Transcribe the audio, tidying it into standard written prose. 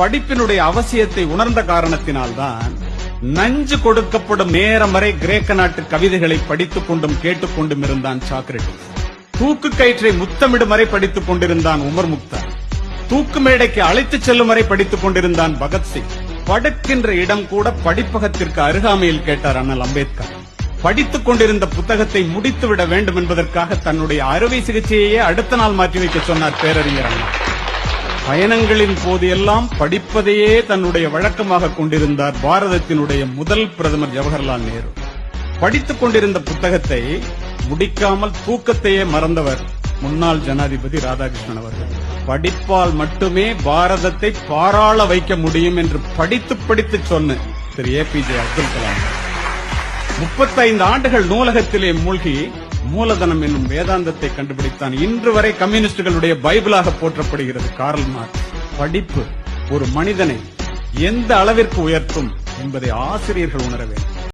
படிப்பினுடைய அவசியத்தை உணர்ந்த காரணத்தினால்தான் நஞ்சு கொடுக்கப்படும் நேரம் வரை கிரேக்க நாட்டு கவிதைகளை படித்துக் கொண்டும் கேட்டுக்கொண்டும் இருந்தான் சாக்ரட்டிஸ். தூக்கு கயிற்றை முத்தமிடும் வரை படித்துக் கொண்டிருந்தான் உமர் முக்தார். தூக்கு மேடைக்கு அழைத்துச் செல்லும் வரை படித்துக் கொண்டிருந்தான் பகத்சிங். படுக்கின்ற இடம் கூட படிப்பகத்திற்கு அருகாமையில் கேட்டார் அண்ணல் அம்பேத்கர். படித்துக் கொண்டிருந்த புத்தகத்தை முடித்துவிட வேண்டும் என்பதற்காக தன்னுடைய அறுவை சிகிச்சையே அடுத்த நாள் மாற்றி வைக்க சொன்னார் பேரறிஞர் அண்ணா. பயணங்களின் போது எல்லாம் படிப்பதையே தன்னுடைய வழக்கமாக கொண்டிருந்தார் பாரதத்தினுடைய முதல் பிரதமர் ஜவஹர்லால் நேரு. படித்துக் கொண்டிருந்த புத்தகத்தை முடிக்காமல் தூக்கத்தையே மறந்தவர் முன்னாள் ஜனாதிபதி ராதாகிருஷ்ணன் அவர்கள். படிப்பால் மட்டுமே பாரதத்தை பாராள வைக்க முடியும் என்று படித்து சொன்ன திரு ஏபிஜே அப்துல் கலாம் 35 ஆண்டுகள் நூலகத்திலே மூழ்கி மூலதனம் என்னும் வேதாந்தத்தை கண்டுபிடித்தான். இன்று வரை கம்யூனிஸ்டுகளுடைய பைபிளாக போற்றப்படுகிறது கார்ல் மார்க்ஸ். படிப்பு ஒரு மனிதனை எந்த அளவிற்கு உயர்த்தும் என்பதை ஆசிரியர்கள் உணர வேண்டும்.